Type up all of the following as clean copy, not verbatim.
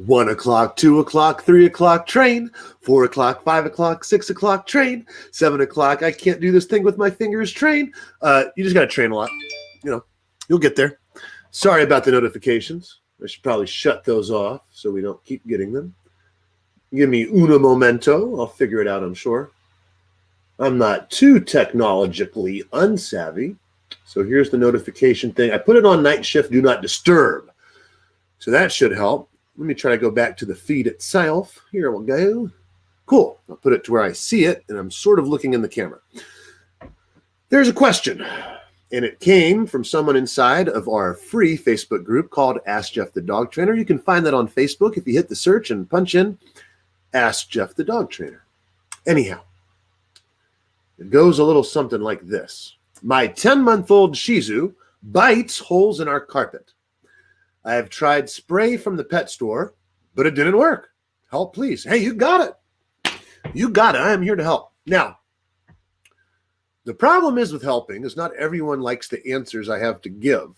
1 o'clock, 2 o'clock, 3 o'clock train, 4 o'clock, 5 o'clock, 6 o'clock train, 7 o'clock, I can't do this thing with my fingers train. You just got to train a lot. You know, you'll get there. Sorry about the notifications. I should probably shut those off so we don't keep getting them. Give me un momento. I'll figure it out, I'm sure. I'm not too technologically unsavvy. So here's the notification thing. I put it on night shift, do not disturb. So that should help. Let me try to go back to the feed itself. Here we'll go. Cool. I'll put it to where I see it, and I'm sort of looking in the camera. There's a question, and it came from someone inside of our free Facebook group called Ask Jeff the Dog Trainer. You can find that on Facebook if you hit the search and punch in Ask Jeff the Dog Trainer. Anyhow, it goes a little something like this. My 10-month-old Shih Tzu bites holes in our carpet. I have tried spray from the pet store, but it didn't work. Help, please. Hey, you got it. You got it. I am here to help. Now, the problem is with helping is not everyone likes the answers I have to give.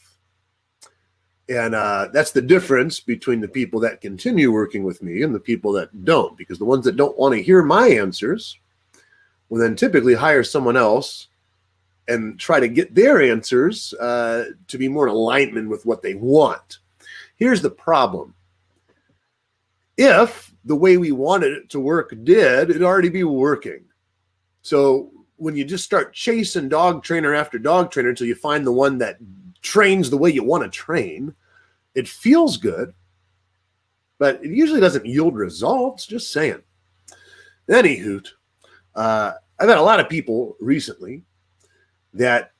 And that's the difference between the people that continue working with me and the people that don't, because the ones that don't want to hear my answers will then typically hire someone else and try to get their answers to be more in alignment with what they want. Here's the problem. If the way we wanted it to work did, it'd already be working. So when you just start chasing dog trainer after dog trainer until you find the one that trains the way you want to train, it feels good, but it usually doesn't yield results, just saying. Anywho, I've had a lot of people recently that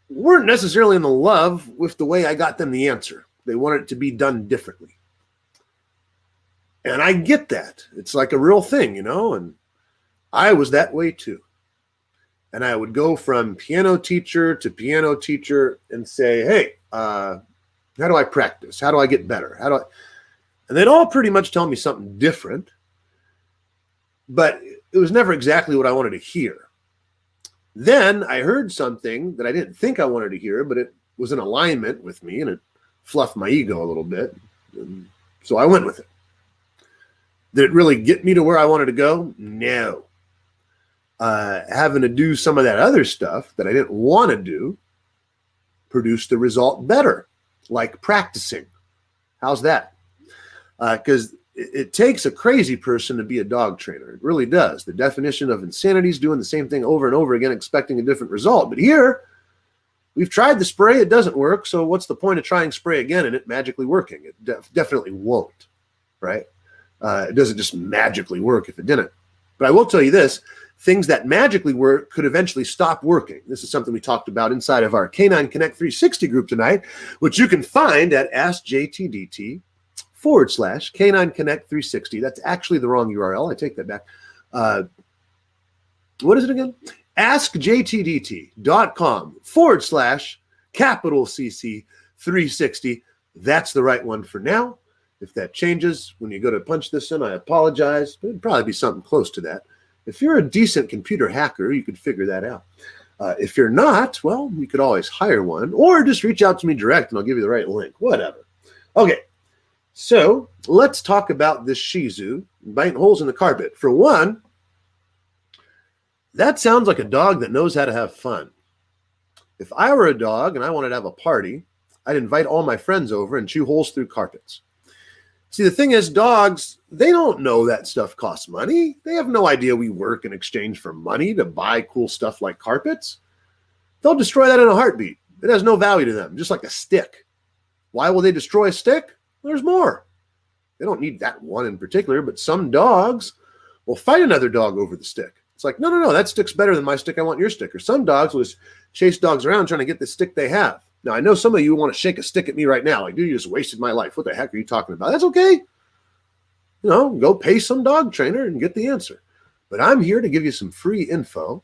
weren't necessarily in love with the way I got them the answer. They wanted it to be done differently. And I get that. It's like a real thing, you know, and I was that way too. And I would go from piano teacher to piano teacher and say, hey, how do I practice? How do I get better? And they'd all pretty much tell me something different, but it was never exactly what I wanted to hear. Then I heard something that I didn't think I wanted to hear, but it was in alignment with me, and it fluffed my ego a little bit. And so I went with it. Did it really get me to where I wanted to go? No. Having to do some of that other stuff that I didn't want to do produced the result better, like practicing. How's that? Because it takes a crazy person to be a dog trainer. It really does. The definition of insanity is doing the same thing over and over again, expecting a different result. But here, we've tried the spray. It doesn't work. So what's the point of trying spray again and it magically working? It definitely won't, right? It doesn't just magically work if it didn't. But I will tell you this. Things that magically work could eventually stop working. This is something we talked about inside of our Canine Connect 360 group tonight, which you can find at AskJTDT/Canine Connect 360. That's actually the wrong URL. I take that back. What is it again? AskJTDT.com/CC 360. That's the right one for now. If that changes when you go to punch this in, I apologize. But it'd probably be something close to that. If you're a decent computer hacker, you could figure that out. If you're not, well, you could always hire one or just reach out to me direct and I'll give you the right link, whatever. Okay, so let's talk about this Shih Tzu biting holes in the carpet. For one, that sounds like a dog that knows how to have fun. If I were a dog and I wanted to have a party, I'd invite all my friends over and chew holes through carpets. See, the thing is, dogs, they don't know that stuff costs money. They have no idea we work in exchange for money to buy cool stuff like carpets. They'll destroy that in a heartbeat. It has no value to them, just like a stick. Why will they destroy a stick? There's more. They don't need that one in particular, but some dogs will fight another dog over the stick. It's like, no, that stick's better than my stick. I want your stick. Or some dogs will just chase dogs around trying to get the stick they have. Now, I know some of you want to shake a stick at me right now. Like, dude, you just wasted my life. What the heck are you talking about? That's okay. You know, go pay some dog trainer and get the answer. But I'm here to give you some free info,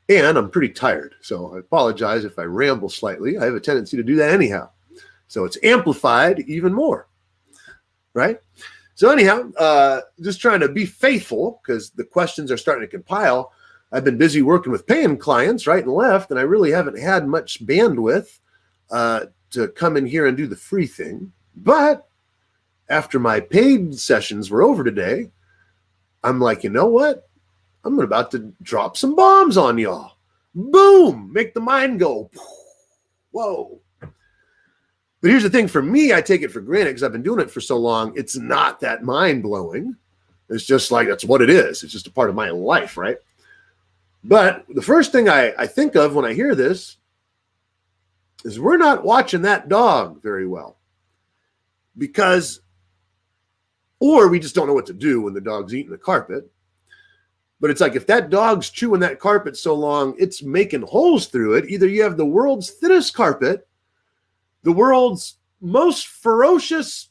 and I'm pretty tired. So I apologize if I ramble slightly. I have a tendency to do that anyhow. So it's amplified even more, right? So anyhow, just trying to be faithful because the questions are starting to compile. I've been busy working with paying clients right and left, and I really haven't had much bandwidth to come in here and do the free thing. But after my paid sessions were over today, I'm like, you know what? I'm about to drop some bombs on y'all. Boom! Make the mind go. Whoa. But here's the thing, for me, I take it for granted because I've been doing it for so long. It's not that mind-blowing. It's just like, that's what it is. It's just a part of my life, right? But the first thing I think of when I hear this is we're not watching that dog very well. Or we just don't know what to do when the dog's eating the carpet. But it's like, if that dog's chewing that carpet so long, it's making holes through it. Either you have the world's thinnest carpet, the world's most ferocious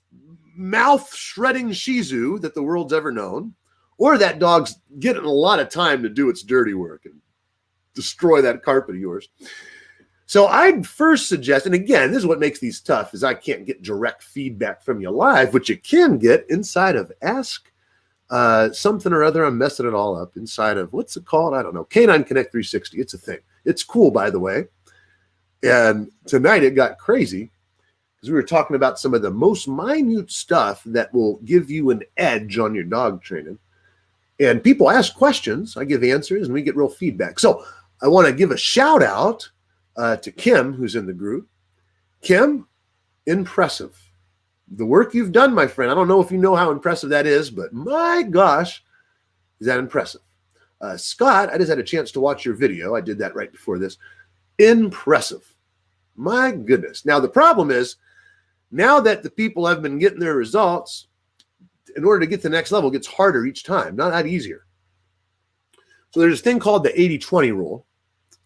mouth shredding Shih Tzu that the world's ever known, or that dog's getting a lot of time to do its dirty work and destroy that carpet of yours. So I'd first suggest, and again, this is what makes these tough, is I can't get direct feedback from you live, which you can get inside of Ask something or other. I'm messing it all up inside of, what's it called? I don't know. Canine Connect 360. It's a thing. It's cool, by the way. And tonight it got crazy because we were talking about some of the most minute stuff that will give you an edge on your dog training. And people ask questions. I give answers and we get real feedback. So I want to give a shout out to Kim, who's in the group. Kim, impressive. The work you've done, my friend. I don't know if you know how impressive that is, but my gosh, is that impressive. Scott, I just had a chance to watch your video. I did that right before this. Impressive. My goodness. Now, the problem is, now that the people have been getting their results, in order to get to the next level, it gets harder each time, not that easier. So there's this thing called the 80-20 rule.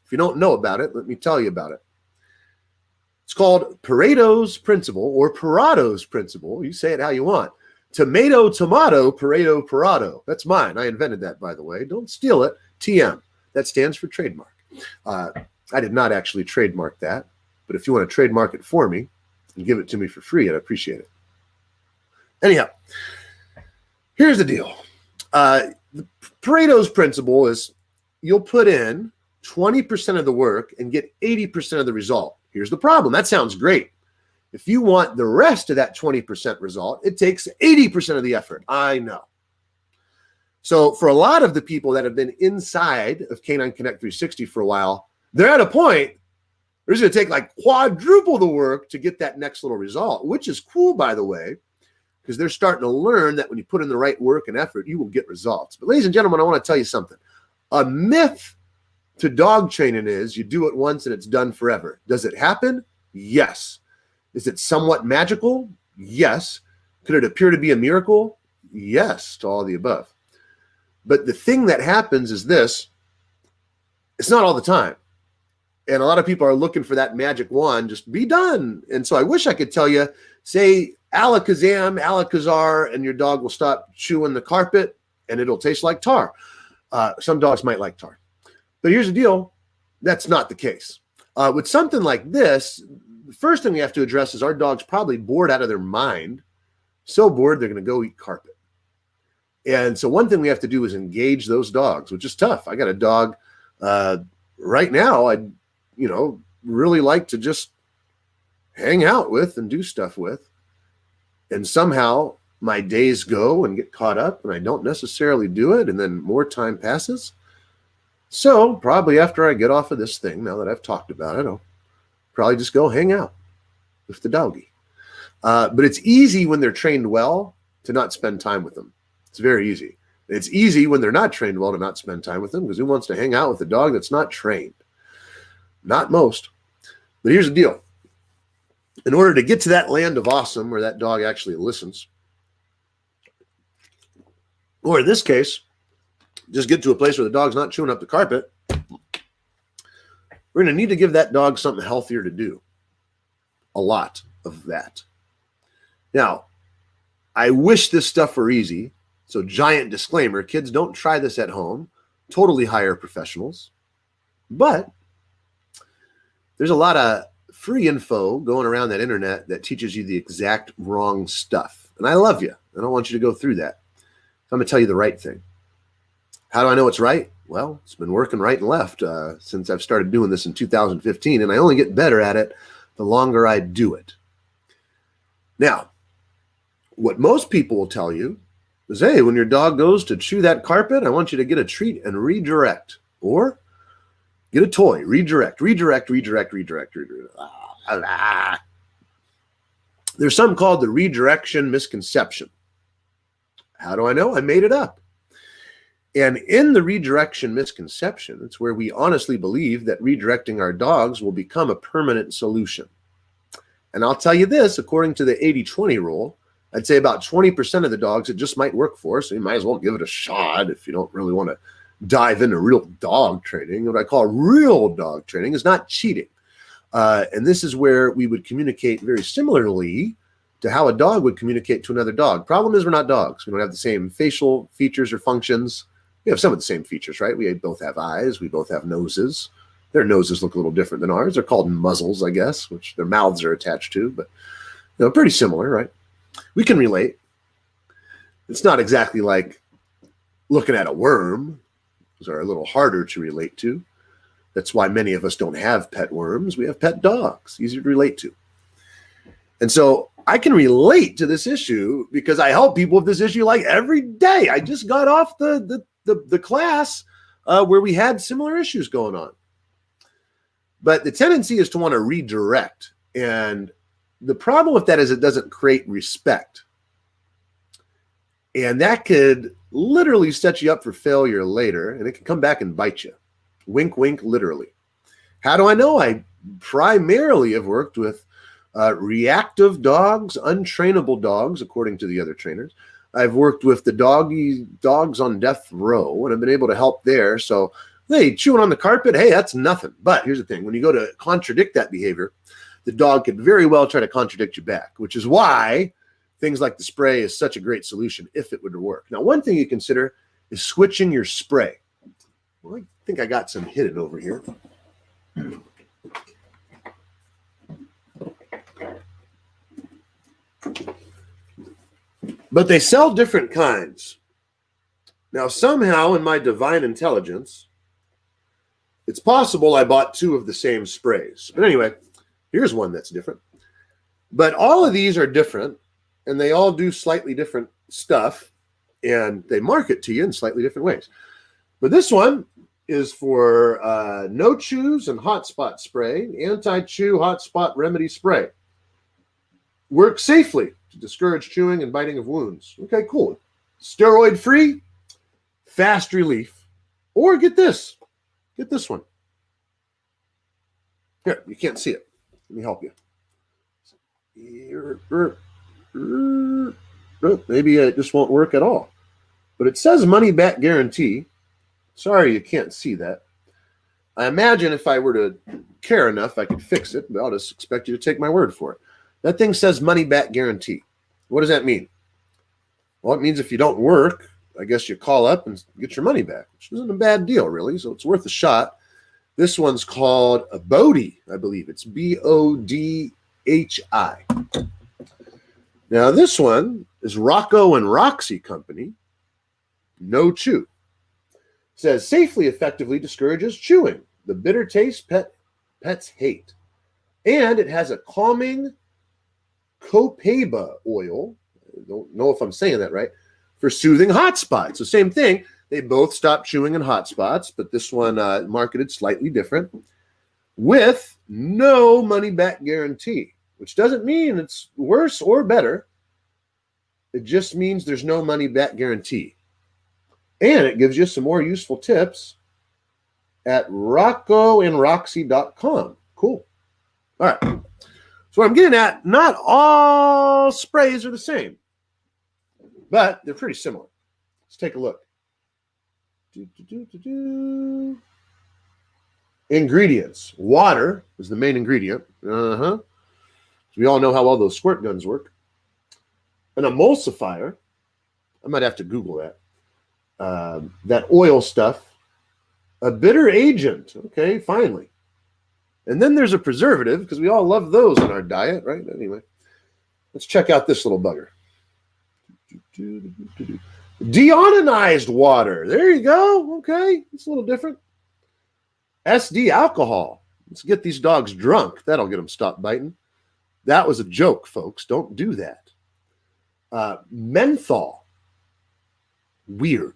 If you don't know about it, let me tell you about it. It's called Paretos principle or Paretos principle. You say it how you want. Tomato, tomato, Pareto, Pareto. That's mine. I invented that, by the way. Don't steal it. TM. That stands for trademark. I did not actually trademark that, but if you want to trademark it for me and give it to me for free, I'd appreciate it. Anyhow, here's the deal. The Pareto's principle is you'll put in 20% of the work and get 80% of the result. Here's the problem. That sounds great. If you want the rest of that 20% result, it takes 80% of the effort. I know. So for a lot of the people that have been inside of Canine Connect 360 for a while, they're at a point where it's going to take like quadruple the work to get that next little result, which is cool, by the way, because they're starting to learn that when you put in the right work and effort, you will get results. But ladies and gentlemen, I want to tell you something. A myth to dog training is you do it once and it's done forever. Does it happen? Yes. Is it somewhat magical? Yes. Could it appear to be a miracle? Yes, to all the above. But the thing that happens is this. It's not all the time. And a lot of people are looking for that magic wand, just be done. And so I wish I could tell you, say alakazam, alakazar, and your dog will stop chewing the carpet and it'll taste like tar. Some dogs might like tar. But here's the deal. That's not the case. With something like this, the first thing we have to address is our dog's probably bored out of their mind. So bored, they're going to go eat carpet. And so one thing we have to do is engage those dogs, which is tough. I got a dog right now I'd really like to just hang out with and do stuff with. And somehow my days go and get caught up and I don't necessarily do it. And then more time passes. So probably after I get off of this thing, now that I've talked about it, I'll probably just go hang out with the doggy. But it's easy when they're trained well to not spend time with them. It's very easy. It's easy when they're not trained well to not spend time with them, because who wants to hang out with a dog that's not trained? Not most. But here's the deal. In order to get to that land of awesome where that dog actually listens, or in this case, just get to a place where the dog's not chewing up the carpet, we're going to need to give that dog something healthier to do. A lot of that. Now, I wish this stuff were easy. So giant disclaimer, kids, don't try this at home. Totally hire professionals. But there's a lot of free info going around that internet that teaches you the exact wrong stuff. And I love you. I don't want you to go through that. So I'm going to tell you the right thing. How do I know it's right? Well, it's been working right and left since I've started doing this in 2015, and I only get better at it the longer I do it. Now, What most people will tell you is, hey, when your dog goes to chew that carpet, I want you to get a treat and redirect. Or get a toy, redirect. There's something called the redirection misconception. How do I know? I made it up. And in the redirection misconception, it's where we honestly believe that redirecting our dogs will become a permanent solution. And I'll tell you this, according to the 80-20 rule, I'd say about 20% of the dogs it just might work for, so you might as well give it a shot if you don't really want to dive into real dog training. What I call real dog training is not cheating. And this is where we would communicate very similarly to how a dog would communicate to another dog. Problem is we're not dogs. We don't have the same facial features or functions. We have some of the same features, right? We both have eyes. We both have noses. Their noses look a little different than ours. They're called muzzles, I guess, which their mouths are attached to, but pretty similar, right? We can relate. It's not exactly like looking at a worm. Those are a little harder to relate to. That's why many of us don't have pet worms. We have pet dogs, easier to relate to. And so I can relate to this issue because I help people with this issue like every day. I just got off the class where we had similar issues going on. But the tendency is to want to redirect. And the problem with that is it doesn't create respect. And that could literally set you up for failure later, and it can come back and bite you. Wink, wink, literally. How do I know? I primarily have worked with reactive dogs, untrainable dogs, according to the other trainers. I've worked with the dogs on death row, and I've been able to help there. So, hey, chewing on the carpet, hey, that's nothing. But here's the thing. When you go to contradict that behavior, the dog could very well try to contradict you back, which is why things like the spray is such a great solution if it would work. Now, one thing you consider is switching your spray. Well, I think I got some hidden over here. But they sell different kinds. Now, somehow in my divine intelligence, it's possible I bought two of the same sprays. But anyway, here's one that's different. But all of these are different, and they all do slightly different stuff, and they market to you in slightly different ways. But this one is for no chews and hot spot spray, anti-chew hot spot remedy spray. Works safely to discourage chewing and biting of wounds. Okay, cool. Steroid free, fast relief. Or get this. Get this one. Here, you can't see it. Let me help you. Maybe it just won't work at all. But it says money back guarantee. Sorry you can't see that. I imagine if I were to care enough, I could fix it, but I'll just expect you to take my word for it. That thing says money back guarantee. What does that mean? Well, it means if you don't work, I guess you call up and get your money back, which isn't a bad deal, really, so it's worth a shot. This one's called a Bodhi, I believe. It's Bodhi. Now, this one is Rocco and Roxy Company. No chew. It says safely, effectively discourages chewing. The bitter taste pets hate. And it has a calming copaiba oil. I don't know if I'm saying that right. For soothing hot spots. So same thing. They both stop chewing in hot spots, but this one marketed slightly different with no money back guarantee, which doesn't mean it's worse or better. It just means there's no money back guarantee. And it gives you some more useful tips at roccoandroxy.com. Cool. All right. So what I'm getting at, not all sprays are the same, but they're pretty similar. Let's take a look. Ingredients. Water is the main ingredient. So we all know how well those squirt guns work. An emulsifier. I might have to Google that. That oil stuff. A bitter agent. Okay, finally. And then there's a preservative, because we all love those in our diet, right? Anyway, let's check out this little bugger. Deionized water. There you go. Okay, it's a little different. SD alcohol. Let's get these dogs drunk. That'll get them stop biting. That was a joke, folks. Don't do that. Menthol, weird.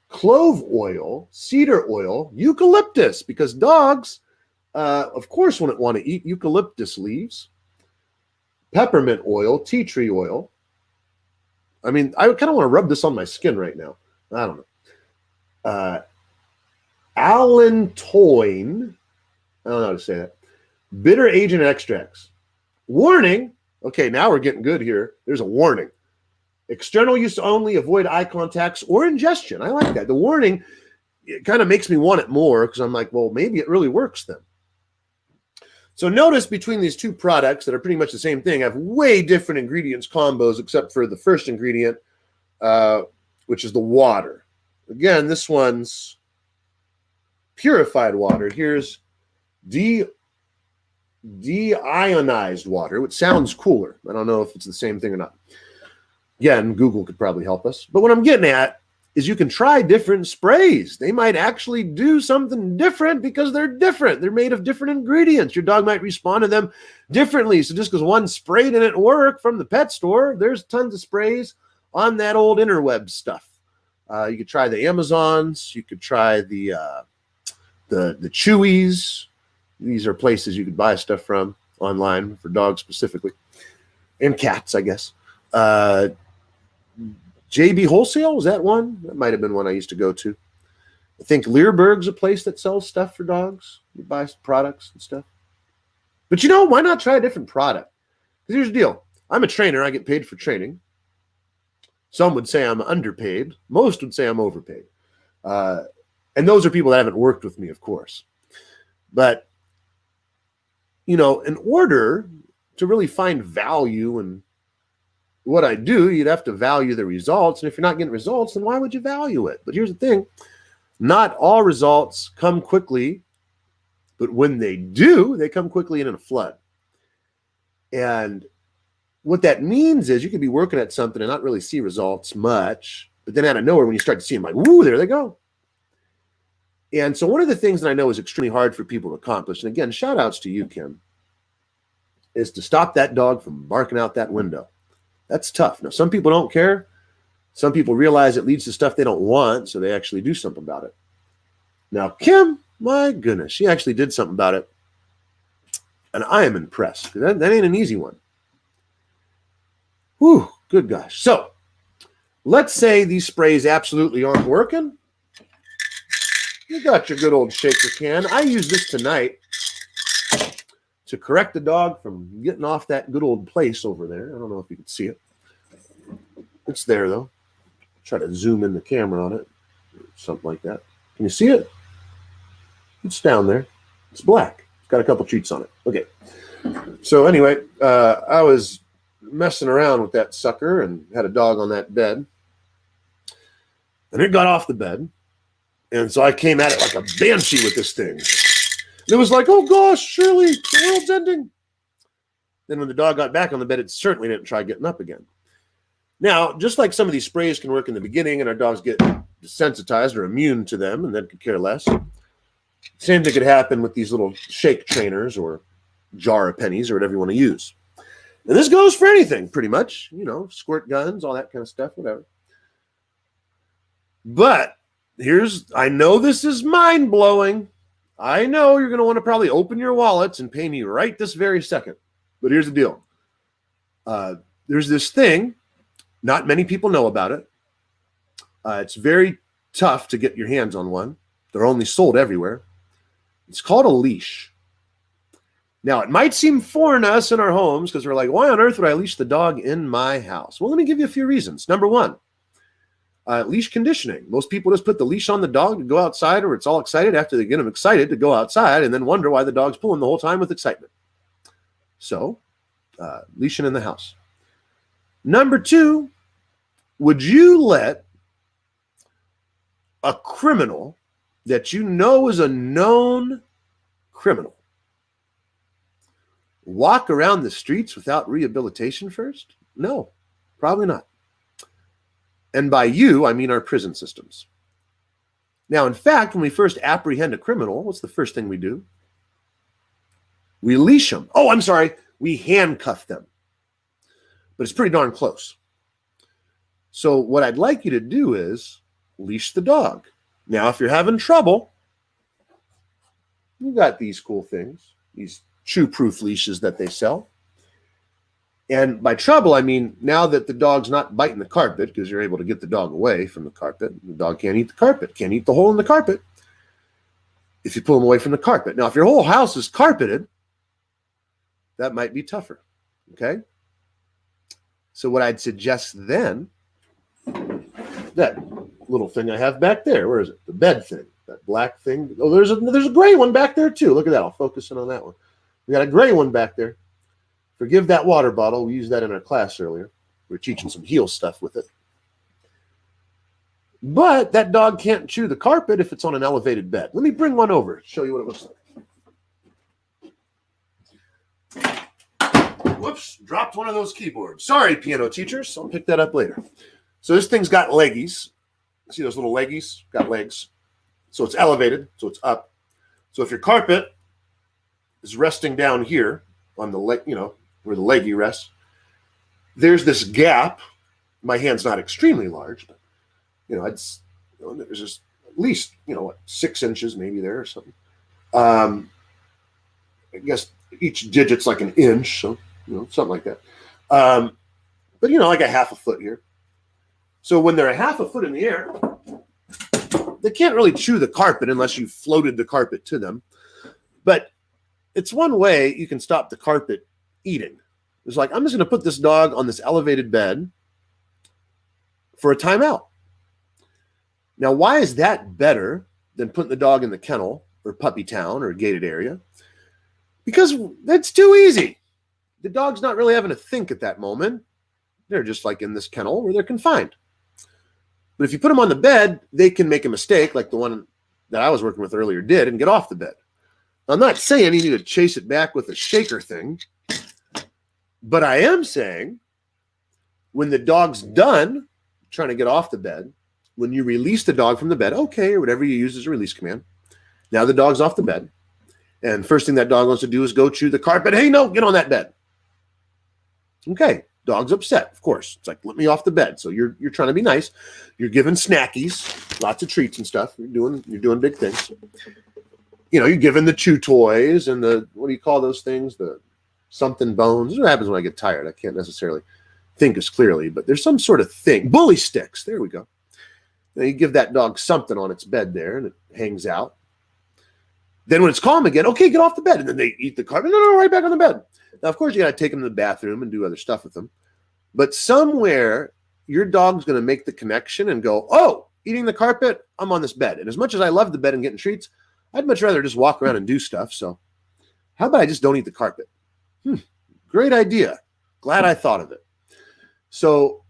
Clove oil, cedar oil, eucalyptus, because dogs, of course, wouldn't want to eat eucalyptus leaves. Peppermint oil, tea tree oil. I mean, I kind of want to rub this on my skin right now. I don't know. Allantoin, I don't know how to say that. Bitter agent extracts. Warning. Okay, now we're getting good here. There's a warning. External use only, avoid eye contacts or ingestion. I like that. The warning, it kind of makes me want it more because I'm like, well, maybe it really works then. So notice between these two products that are pretty much the same thing, have way different ingredients combos except for the first ingredient, which is the water. Again, this one's purified water. Here's deionized water, which sounds cooler. I don't know if it's the same thing or not. Again, Google could probably help us. But what I'm getting at is you can try different sprays. They might actually do something different because they're different. They're made of different ingredients. Your dog might respond to them differently. So just because one spray didn't work from the pet store, there's tons of sprays on that old interweb stuff. You could try the Amazons. You could try the Chewies. These are places you could buy stuff from online for dogs specifically, and cats, I guess. JB Wholesale, was that one? That might have been one I used to go to. I think Learberg's a place that sells stuff for dogs. You buy products and stuff. But you know, why not try a different product? Because here's the deal. I'm a trainer. I get paid for training. Some would say I'm underpaid. Most would say I'm overpaid. And those are people that haven't worked with me, of course. But, you know, in order to really find value in what I do, you'd have to value the results. And if you're not getting results, then why would you value it? But here's the thing. Not all results come quickly, but when they do, they come quickly and in a flood. And what that means is you could be working at something and not really see results much, but then out of nowhere, when you start to see them, like, woo, there they go. And so one of the things that I know is extremely hard for people to accomplish, and again, shout outs to you, Kim, is to stop that dog from barking out that window. That's tough. Now, some people don't care. Some people realize it leads to stuff they don't want, so they actually do something about it. Now, Kim, my goodness, she actually did something about it, and I am impressed. That ain't an easy one. Whew, good gosh. So, let's say these sprays absolutely aren't working. You got your good old shaker can. I use this tonight to correct the dog from getting off that good old place over there. I don't know if you can see it. It's there, though. Try to zoom in the camera on it. Something like that. Can you see it? It's down there. It's black. It's got a couple treats on it. Okay. So anyway, I was messing around with that sucker and had a dog on that bed. And it got off the bed. And so I came at it like a banshee with this thing. It was like, oh gosh, Shirley, the world's ending. Then when the dog got back on the bed, it certainly didn't try getting up again. Now, just like some of these sprays can work in the beginning and our dogs get desensitized or immune to them and then could care less, same thing could happen with these little shake trainers or jar of pennies or whatever you want to use. And this goes for anything, pretty much. You know, squirt guns, all that kind of stuff, whatever. But I know this is mind-blowing. I know you're going to want to probably open your wallets and pay me right this very second. But here's the deal. There's this thing. Not many people know about it. It's very tough to get your hands on one. They're only sold everywhere. It's called a leash. Now, it might seem foreign to us in our homes because we're like, why on earth would I leash the dog in my house? Well, let me give you a few reasons. Number one, leash conditioning. Most people just put the leash on the dog to go outside, or it's all excited after they get them excited to go outside and then wonder why the dog's pulling the whole time with excitement. So, leashing in the house. Number two, would you let a criminal that you know is a known criminal walk around the streets without rehabilitation first? No, probably not. And by you, I mean our prison systems. Now, in fact, when we first apprehend a criminal, what's the first thing we do? We leash them. Oh, I'm sorry. We handcuff them. but it's pretty darn close. So what I'd like you to do is leash the dog. Now, if you're having trouble, you got these cool things, these chew-proof leashes that they sell. And by trouble, I mean now that the dog's not biting the carpet, because you're able to get the dog away from the carpet. The dog can't eat the carpet, can't eat the hole in the carpet if you pull him away from the carpet. Now, if your whole house is carpeted, that might be tougher, okay? So what I'd suggest then, that little thing I have back there, where is it? The bed thing, that black thing. Oh, there's a gray one back there too. Look at that. I'll focus in on that one. We got a gray one back there. Forgive that water bottle. We used that in our class earlier. We're teaching some heel stuff with it. But that dog can't chew the carpet if it's on an elevated bed. Let me bring one over, show you what it looks like. Whoops, dropped one of those keyboards. Sorry, piano teachers. I'll pick that up later. So this thing's got leggies. See those little leggies? Got legs. So it's elevated, so it's up. So if your carpet is resting down here on the leg, you know, where the leggy rests, there's this gap. My hand's not extremely large, but you know, there's just at least, you know, what, 6 inches maybe there or something. I guess each digit's like an inch, so you know, something like that. But you know, like a half a foot here. So when they're a half a foot in the air, they can't really chew the carpet unless you floated the carpet to them. But it's one way you can stop the carpet eating. It's like, I'm just going to put this dog on this elevated bed for a timeout. Now, why is that better than putting the dog in the kennel or puppy town or a gated area? Because that's too easy. The dog's not really having to think at that moment. They're just like in this kennel where they're confined. But if you put them on the bed, they can make a mistake like the one that I was working with earlier did and get off the bed. I'm not saying you need to chase it back with a shaker thing, but I am saying when the dog's done trying to get off the bed, when you release the dog from the bed, okay, or whatever you use as a release command, now the dog's off the bed, and first thing that dog wants to do is go chew the carpet. Hey, no, get on that bed. Okay, dog's upset, of course. It's like, let me off the bed. So you're trying to be nice. You're giving snackies, lots of treats and stuff. You're doing big things. You know, you're giving the chew toys and the, what do you call those things? The something bones. This is what happens when I get tired. I can't necessarily think as clearly, but there's some sort of thing. Bully sticks. There we go. Now you give that dog something on its bed there and it hangs out. Then when it's calm again, okay, get off the bed. And then they eat the carpet. No, right back on the bed. Now, of course, you got to take them to the bathroom and do other stuff with them. But somewhere, your dog's going to make the connection and go, oh, eating the carpet, I'm on this bed. And as much as I love the bed and getting treats, I'd much rather just walk around and do stuff. So how about I just don't eat the carpet? Great idea. Glad I thought of it. So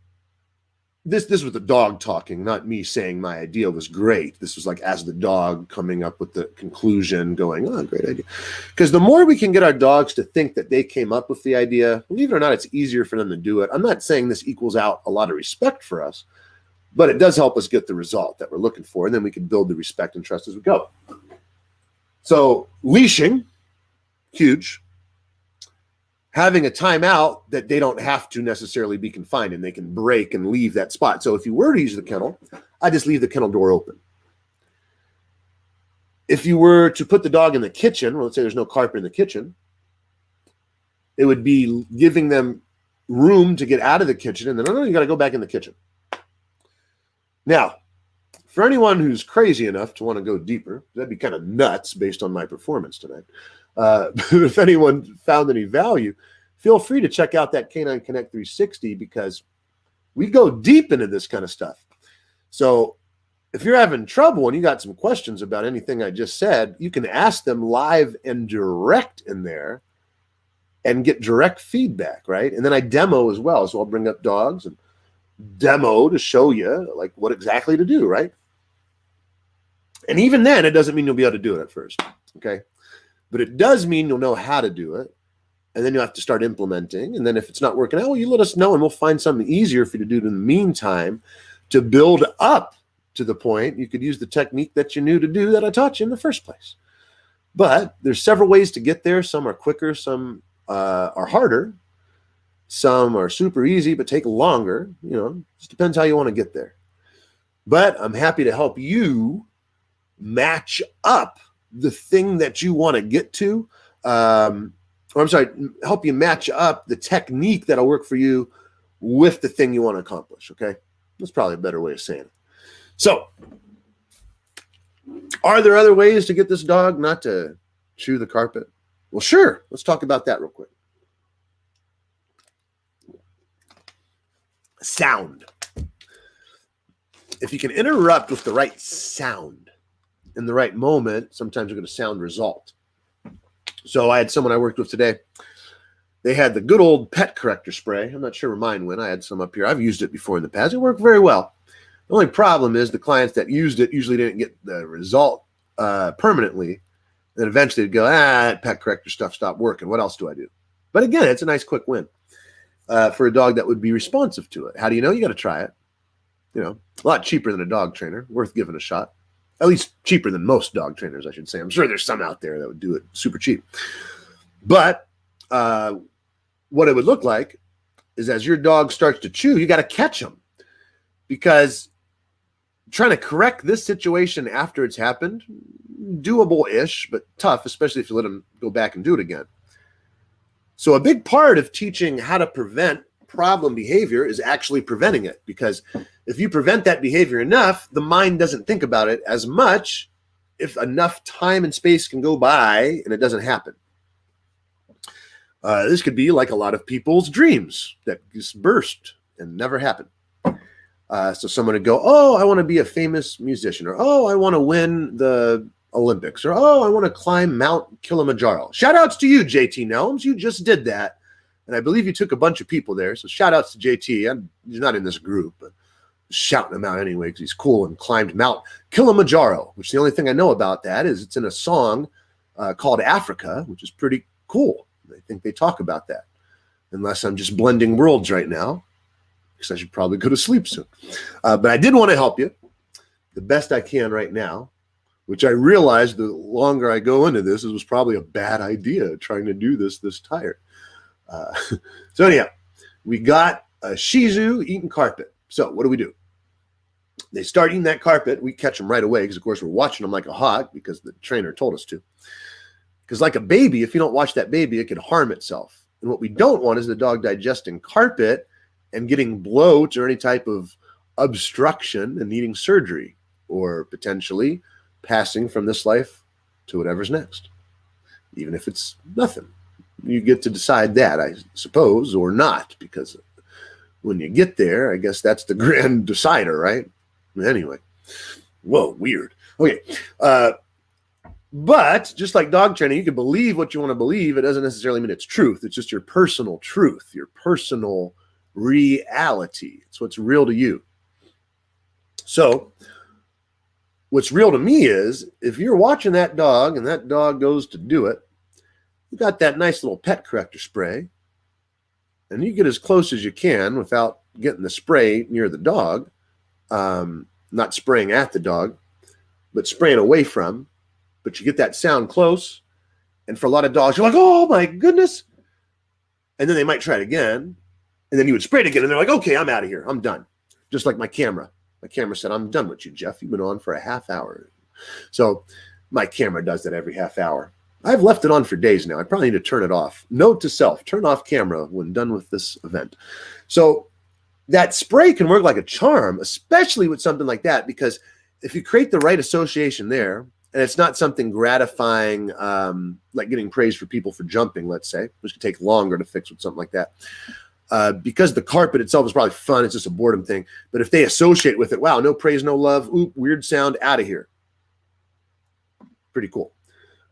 this was the dog talking, not me saying my idea was great. This was like as the dog coming up with the conclusion going, oh, great idea. Because the more we can get our dogs to think that they came up with the idea, believe it or not, it's easier for them to do it. I'm not saying this equals out a lot of respect for us, but it does help us get the result that we're looking for. And then we can build the respect and trust as we go. So leashing, huge. Having a timeout that they don't have to necessarily be confined in. They can break and leave that spot. So if you were to use the kennel, I just leave the kennel door open. If you were to put the dog in the kitchen, well, let's say there's no carpet in the kitchen, it would be giving them room to get out of the kitchen. And then, no, you got to go back in the kitchen. Now, for anyone who's crazy enough to want to go deeper, that'd be kind of nuts based on my performance tonight. If anyone found any value, feel free to check out that Canine Connect 360 because we go deep into this kind of stuff. So if you're having trouble and you got some questions about anything I just said, you can ask them live and direct in there and get direct feedback, right? And then I demo as well. So I'll bring up dogs and demo to show you like what exactly to do, right? And even then, it doesn't mean you'll be able to do it at first, okay? But it does mean you'll know how to do it, and then you'll have to start implementing. And then if it's not working out, well, you let us know, and we'll find something easier for you to do in the meantime to build up to the point you could use the technique that you knew to do that I taught you in the first place. But there's several ways to get there. Some are quicker, some are harder. Some are super easy, but take longer. You know, just depends how you want to get there. But I'm happy to help you match up the thing that you want to get to. Or I'm sorry, help you match up the technique that'll work for you with the thing you want to accomplish. Okay. That's probably a better way of saying it. So, are there other ways to get this dog not to chew the carpet? Well, sure. Let's talk about that real quick. Sound. If you can interrupt with the right sound in the right moment, sometimes you're going to sound result. So I had someone I worked with today. They had the good old pet corrector spray. I'm not sure where mine went. I had some up here. I've used it before in the past. It worked very well. The only problem is the clients that used it usually didn't get the result permanently. Then eventually they'd go, that pet corrector stuff stopped working. What else do I do? But again, it's a nice quick win for a dog that would be responsive to it. How do you know? You got to try it. You know, a lot cheaper than a dog trainer, worth giving a shot. At least cheaper than most dog trainers, I should say. I'm sure there's some out there that would do it super cheap. But what it would look like is as your dog starts to chew, you got to catch them. Because trying to correct this situation after it's happened, doable-ish, but tough, especially if you let them go back and do it again. So a big part of teaching how to prevent problem behavior is actually preventing it, because if you prevent that behavior enough, the mind doesn't think about it as much if enough time and space can go by and it doesn't happen. This could be like a lot of people's dreams that just burst and never happen. So someone would go, oh, I want to be a famous musician, or oh, I want to win the Olympics, or oh, I want to climb Mount Kilimanjaro. Shout outs to you, JT Nelms. You just did that. And I believe you took a bunch of people there. So shout outs to JT. He's not in this group, but shouting him out anyway because he's cool and climbed Mount Kilimanjaro, which the only thing I know about that is it's in a song called Africa, which is pretty cool. I think they talk about that. Unless I'm just blending worlds right now, because I should probably go to sleep soon. But I did want to help you the best I can right now, which I realized the longer I go into this, it was probably a bad idea trying to do this tired. So anyhow, we got a Shih Tzu eating carpet. So what do? They start eating that carpet. We catch them right away because, of course, we're watching them like a hawk because the trainer told us to. Because like a baby, if you don't watch that baby, it could harm itself. And what we don't want is the dog digesting carpet and getting bloat or any type of obstruction and needing surgery, or potentially passing from this life to whatever's next, even if it's nothing. You get to decide that, I suppose, or not, because when you get there, I guess that's the grand decider, right? Anyway, whoa, weird. Okay, but just like dog training, you can believe what you want to believe. It doesn't necessarily mean it's truth. It's just your personal truth, your personal reality. It's what's real to you. So what's real to me is if you're watching that dog and that dog goes to do it, you got that nice little pet corrector spray, and you get as close as you can without getting the spray near the dog, not spraying at the dog, but spraying away from, but you get that sound close. And for a lot of dogs, you're like, oh my goodness. And then they might try it again. And then you would spray it again. And they're like, okay, I'm out of here. I'm done. Just like my camera. My camera said, I'm done with you, Jeff. You've been on for a half hour. So my camera does that every half hour. I've left it on for days now. I probably need to turn it off. Note to self, turn off camera when done with this event. So that spray can work like a charm, especially with something like that, because if you create the right association there, and it's not something gratifying, like getting praise for people for jumping, let's say, which could take longer to fix with something like that. Because the carpet itself is probably fun. It's just a boredom thing. But if they associate with it, wow, no praise, no love, oop, weird sound, out of here. Pretty cool.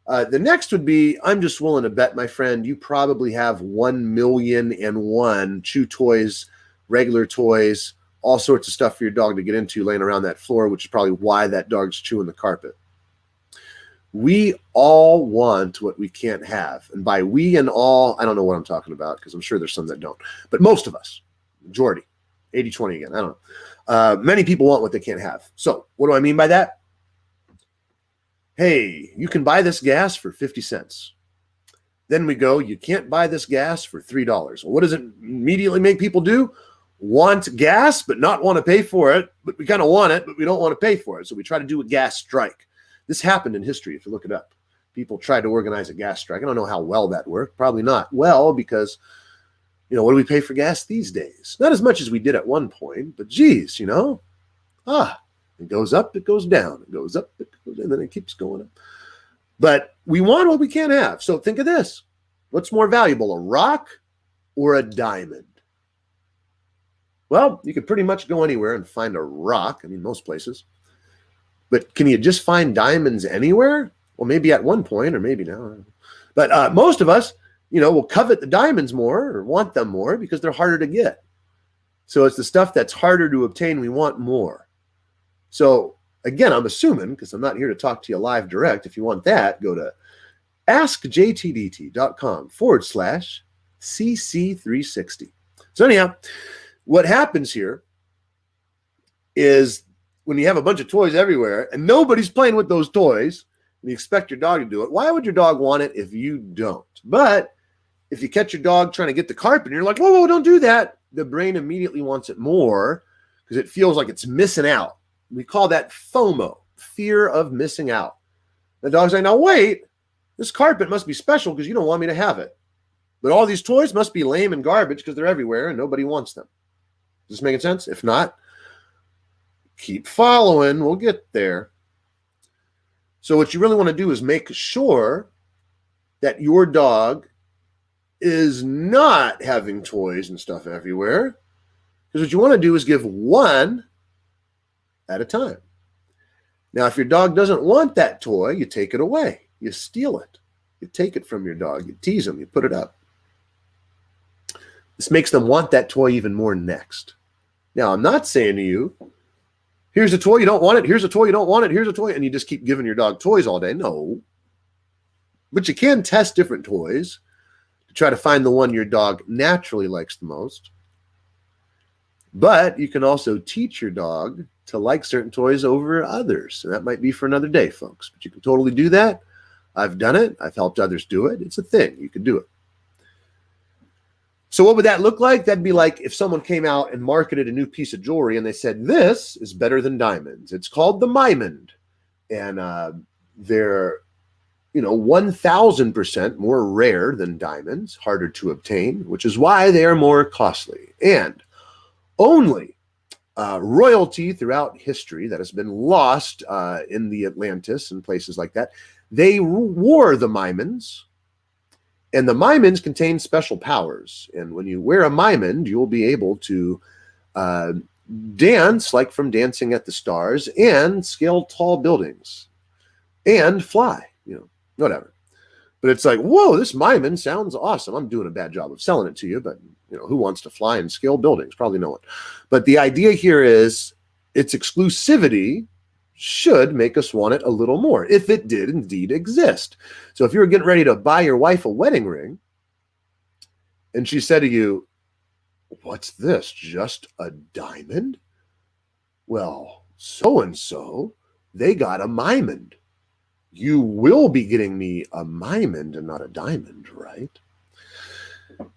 The next would be, I'm just willing to bet, my friend, you probably have 1,000,001 chew toys, regular toys, all sorts of stuff for your dog to get into laying around that floor, which is probably why that dog's chewing the carpet. We all want what we can't have. And by we and all, I don't know what I'm talking about because I'm sure there's some that don't. But most of us, majority, 80-20 again, I don't know. Many people want what they can't have. So what do I mean by that? Hey, you can buy this gas for 50 cents. Then we go, you can't buy this gas for $3. Well, what does it immediately make people do? Want gas, but not want to pay for it. But we kind of want it, but we don't want to pay for it. So we try to do a gas strike. This happened in history, if you look it up. People tried to organize a gas strike. I don't know how well that worked. Probably not well, because, what do we pay for gas these days? Not as much as we did at one point, but geez, it goes up, it goes down. It goes up, it goes down, and then it keeps going up. But we want what we can't have. So think of this. What's more valuable, a rock or a diamond? Well, you could pretty much go anywhere and find a rock. I mean, most places. But can you just find diamonds anywhere? Well, maybe at one point, or maybe now. But most of us, will covet the diamonds more or want them more because they're harder to get. So it's the stuff that's harder to obtain we want more. So again, I'm assuming, because I'm not here to talk to you live direct. If you want that, go to askjtdt.com/CC360. So anyhow, what happens here is when you have a bunch of toys everywhere and nobody's playing with those toys and you expect your dog to do it, why would your dog want it if you don't? But if you catch your dog trying to get the carpet and you're like, whoa, don't do that, the brain immediately wants it more because it feels like it's missing out. We call that FOMO, fear of missing out. The dog's like, now wait, this carpet must be special because you don't want me to have it. But all these toys must be lame and garbage because they're everywhere and nobody wants them. Is this making sense? If not, keep following. We'll get there. So what you really want to do is make sure that your dog is not having toys and stuff everywhere. Because what you want to do is give one at a time. Now, if your dog doesn't want that toy, you take it away. You steal it. You take it from your dog. You tease them. You put it up. This makes them want that toy even more next. Now, I'm not saying to you, here's a toy, you don't want it. Here's a toy, you don't want it. Here's a toy. And you just keep giving your dog toys all day. No. But you can test different toys to try to find the one your dog naturally likes the most. But you can also teach your dog to like certain toys over others. And that might be for another day, folks. But you can totally do that. I've done it. I've helped others do it. It's a thing. You can do it. So what would that look like? That'd be like if someone came out and marketed a new piece of jewelry and they said, this is better than diamonds. It's called the Diamond. And they're, 1,000% more rare than diamonds, harder to obtain, which is why they are more costly. And only royalty throughout history that has been lost in the Atlantis and places like that, they wore the Mimans. And the Mimans contain special powers. And when you wear a Mimand, you'll be able to dance like from Dancing at the Stars and scale tall buildings and fly, whatever. But it's like, whoa, this Mimand sounds awesome. I'm doing a bad job of selling it to you, but who wants to fly and scale buildings? Probably no one. But the idea here is its exclusivity should make us want it a little more, if it did indeed exist. So if you were getting ready to buy your wife a wedding ring, and she said to you, what's this, just a diamond? Well, so-and-so, they got a Mimand. You will be getting me a Mimand and not a diamond, right?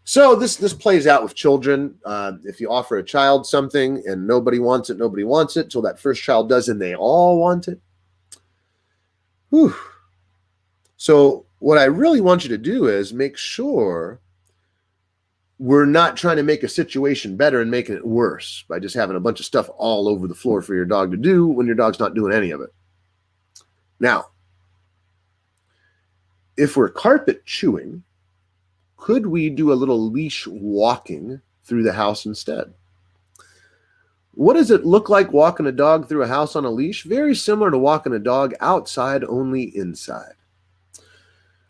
So this plays out with children. If you offer a child something and nobody wants it till that first child does, and they all want it. Whew. So what I really want you to do is make sure we're not trying to make a situation better and making it worse by just having a bunch of stuff all over the floor for your dog to do when your dog's not doing any of it. Now, if we're carpet chewing, could we do a little leash walking through the house instead? What does it look like walking a dog through a house on a leash? Very similar to walking a dog outside, only inside.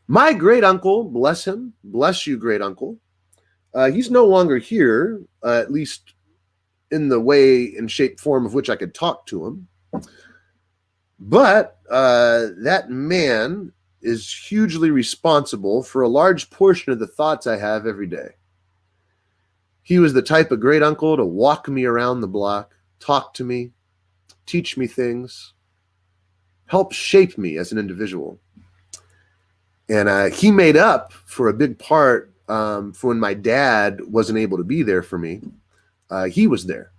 My great uncle, bless him, bless you, great uncle. He's no longer here, at least in the way and shape, form of which I could talk to him. But that man is hugely responsible for a large portion of the thoughts I have every day. He was the type of great uncle to walk me around the block, talk to me, teach me things, help shape me as an individual. And he made up for a big part for when my dad wasn't able to be there for me. He was there.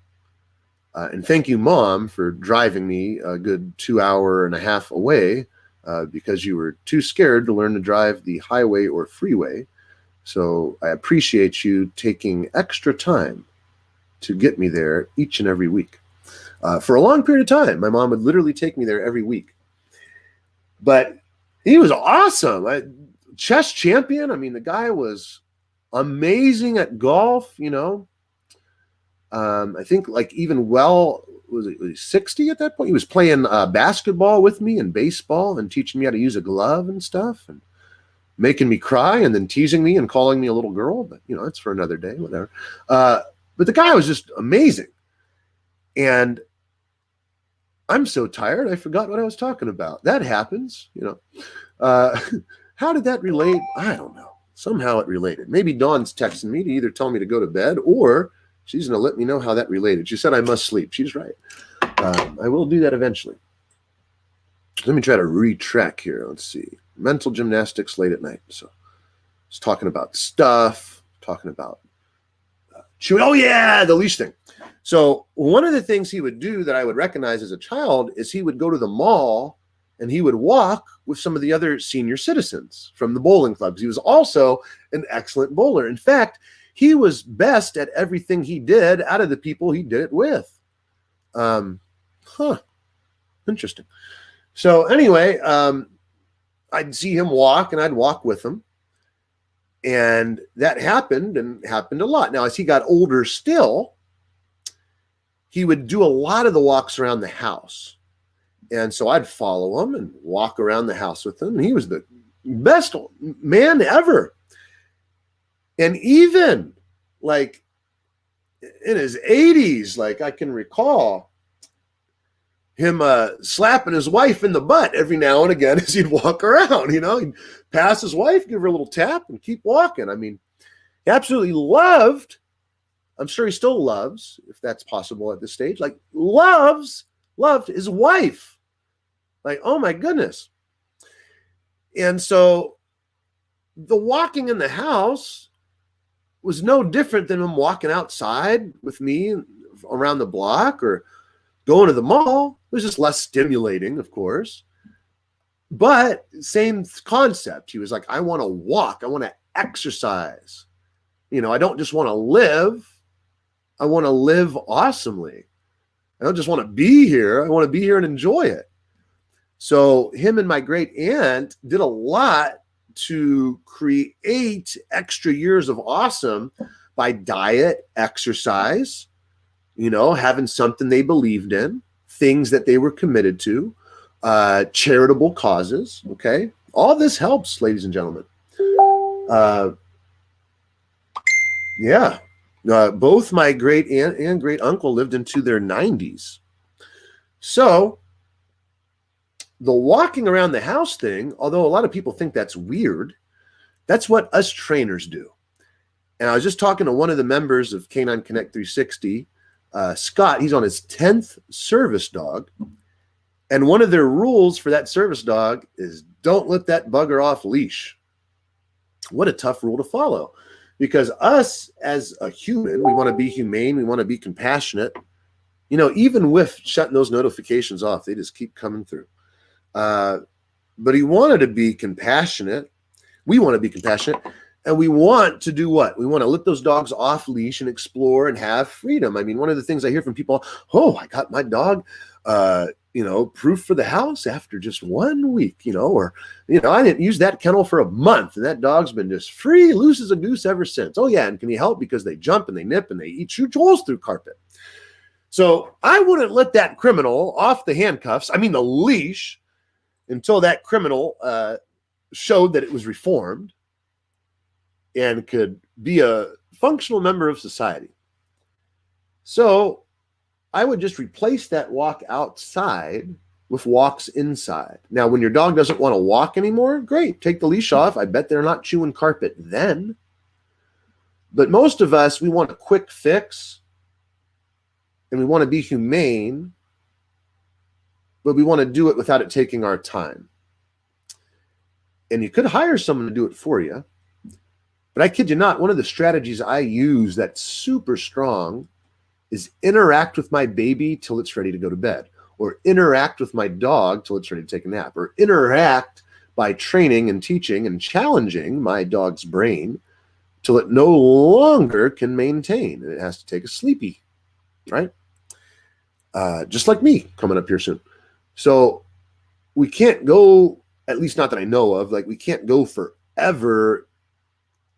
And thank you, Mom, for driving me a good 2.5 hours away because you were too scared to learn to drive the highway or freeway. So I appreciate you taking extra time to get me there each and every week. For a long period of time, my mom would literally take me there every week. But he was awesome. Chess champion. I mean, the guy was amazing at golf, you know. I think like even was he 60 at that point? He was playing basketball with me and baseball and teaching me how to use a glove and stuff and making me cry and then teasing me and calling me a little girl. But, you know, it's for another day, whatever. But the guy was just amazing. And I'm so tired, I forgot what I was talking about. That happens, you know. How did that relate? I don't know. Somehow it related. Maybe Dawn's texting me to either tell me to go to bed or she's going to let me know how that related. She said I must sleep. She's right. I will do that eventually. Let me try to retrack here. Let's see. Mental gymnastics late at night. So it's talking about stuff, talking about chewing. Oh, yeah, the leash thing. So one of the things he would do that I would recognize as a child is he would go to the mall and he would walk with some of the other senior citizens from the bowling clubs. He was also an excellent bowler. In fact, he was best at everything he did out of the people he did it with. Interesting. So anyway, I'd see him walk and I'd walk with him. And that happened a lot. Now, as he got older still, he would do a lot of the walks around the house. And so I'd follow him and walk around the house with him. And he was the best man ever. And even like in his 80s, like I can recall him slapping his wife in the butt every now and again as he'd walk around, you know, he'd pass his wife, give her a little tap and keep walking. I mean, he absolutely loved, I'm sure he still loves, if that's possible at this stage, like loved his wife. Like, oh my goodness. And so the walking in the house was no different than him walking outside with me around the block or going to the mall. It was just less stimulating, of course. But same concept. He was like, I want to walk. I want to exercise. You know, I don't just want to live. I want to live awesomely. I don't just want to be here. I want to be here and enjoy it. So him and my great aunt did a lot to create extra years of awesome by diet, exercise, you know, having something they believed in, things that they were committed to, charitable causes. Okay. All this helps, ladies and gentlemen. Both my great aunt and great uncle lived into their 90s. So the walking around the house thing, although a lot of people think that's weird, that's what us trainers do. And I was just talking to one of the members of Canine Connect 360, Scott. He's on his 10th service dog. And one of their rules for that service dog is don't let that bugger off leash. What a tough rule to follow. Because us as a human, we want to be humane. We want to be compassionate. You know, even with shutting those notifications off, they just keep coming through. But he wanted to be compassionate. We want to be compassionate. And we want to do what? We want to let those dogs off leash and explore and have freedom. I mean, one of the things I hear from people, oh, I got my dog, proof for the house after just 1 week, or, I didn't use that kennel for a month and that dog's been just free, loose as a goose ever since. Oh yeah. And can you help? Because they jump and they nip and they eat huge holes through carpet. So I wouldn't let that criminal off the handcuffs, the leash, until that criminal showed that it was reformed and could be a functional member of society. So I would just replace that walk outside with walks inside. Now, when your dog doesn't want to walk anymore, great, take the leash off. I bet they're not chewing carpet then. But most of us, we want a quick fix and we want to be humane, but we want to do it without it taking our time. And you could hire someone to do it for you. But I kid you not, one of the strategies I use that's super strong is interact with my baby till it's ready to go to bed, or interact with my dog till it's ready to take a nap, or interact by training and teaching and challenging my dog's brain till it no longer can maintain and it has to take a sleepy, right? Just like me coming up here soon. So we can't go, at least not that I know of, like we can't go forever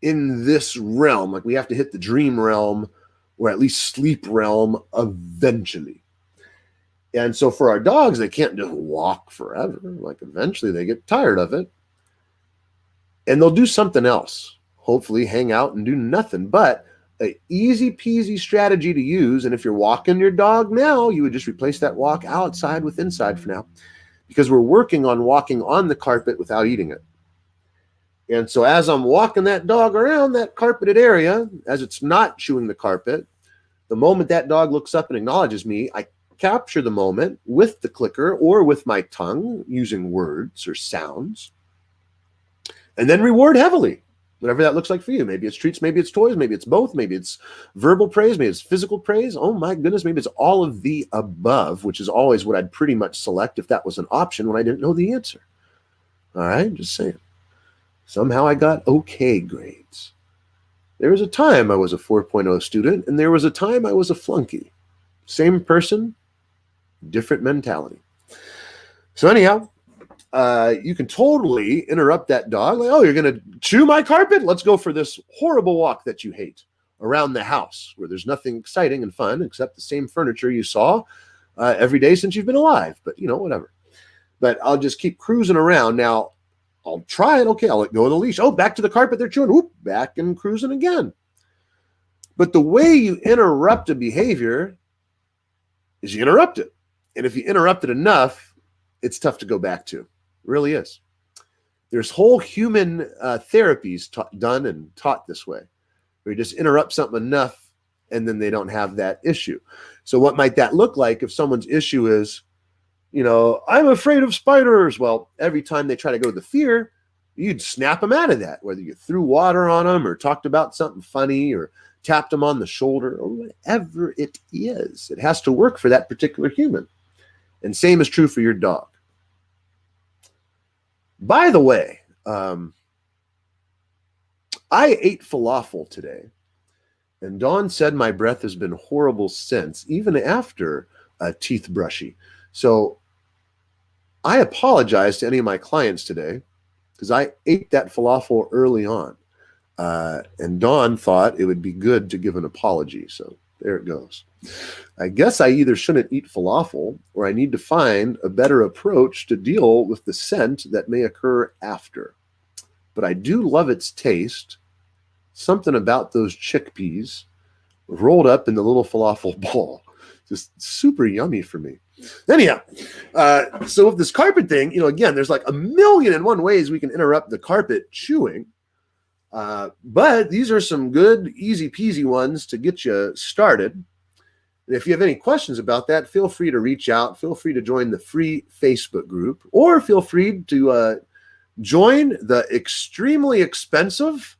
in this realm. Like we have to hit the dream realm or at least sleep realm eventually. And so for our dogs, they can't just walk forever. Like eventually they get tired of it and they'll do something else. Hopefully hang out and do nothing. But an easy peasy strategy to use. And if you're walking your dog now, you would just replace that walk outside with inside for now, because we're working on walking on the carpet without eating it. And so as I'm walking that dog around that carpeted area, as it's not chewing the carpet, the moment that dog looks up and acknowledges me, I capture the moment with the clicker or with my tongue using words or sounds, and then reward heavily, whatever that looks like for you. Maybe it's treats, maybe it's toys, maybe it's both, maybe it's verbal praise, maybe it's physical praise. Oh my goodness, maybe it's all of the above, which is always what I'd pretty much select if that was an option when I didn't know the answer. All right, just saying. Somehow I got okay grades. There was a time I was a 4.0 student, and there was a time I was a flunky. Same person, different mentality. So anyhow, you can totally interrupt that dog. Like, oh, you're going to chew my carpet? Let's go for this horrible walk that you hate around the house where there's nothing exciting and fun except the same furniture you saw every day since you've been alive. But, whatever. But I'll just keep cruising around. Now, I'll try it. Okay, I'll let go of the leash. Oh, back to the carpet they're chewing. Whoop, back and cruising again. But the way you interrupt a behavior is you interrupt it. And if you interrupt it enough, it's tough to go back to. It really is. There's whole human therapies done and taught this way, where you just interrupt something enough and then they don't have that issue. So what might that look like if someone's issue is, I'm afraid of spiders? Well, every time they try to go to the fear, you'd snap them out of that, whether you threw water on them or talked about something funny or tapped them on the shoulder or whatever it is. It has to work for that particular human. And same is true for your dog. By the way, I ate falafel today, and Dawn said my breath has been horrible since, even after teeth brushy. So I apologize to any of my clients today because I ate that falafel early on. And Dawn thought it would be good to give an apology. So there it goes. I guess I either shouldn't eat falafel or I need to find a better approach to deal with the scent that may occur after. But I do love its taste. Something about those chickpeas rolled up in the little falafel ball. Just super yummy for me. Anyhow, so with this carpet thing, again, there's like 1,000,001 ways we can interrupt the carpet chewing. But these are some good, easy peasy ones to get you started. And if you have any questions about that, feel free to reach out. Feel free to join the free Facebook group, or feel free to join the extremely expensive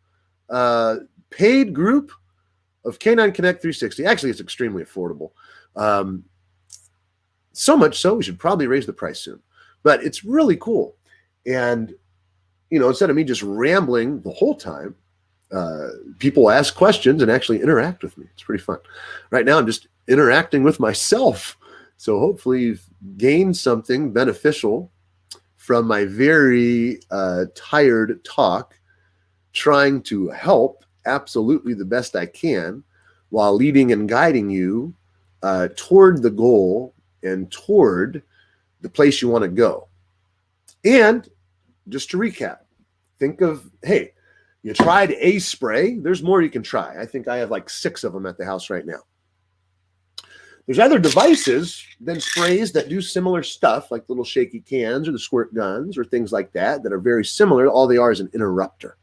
paid group of Canine Connect 360. Actually, it's extremely affordable. So much so, we should probably raise the price soon. But it's really cool. And, instead of me just rambling the whole time, people ask questions and actually interact with me. It's pretty fun. Right now, I'm just interacting with myself. So hopefully you've gained something beneficial from my very tired talk, trying to help absolutely the best I can while leading and guiding you toward the goal and toward the place you want to go. And just to recap, think of, hey, you tried a spray. There's more you can try. I think I have like 6 of them at the house right now. There's other devices than sprays that do similar stuff, like little shaky cans or the squirt guns or things like that are very similar. All they are is an interrupter.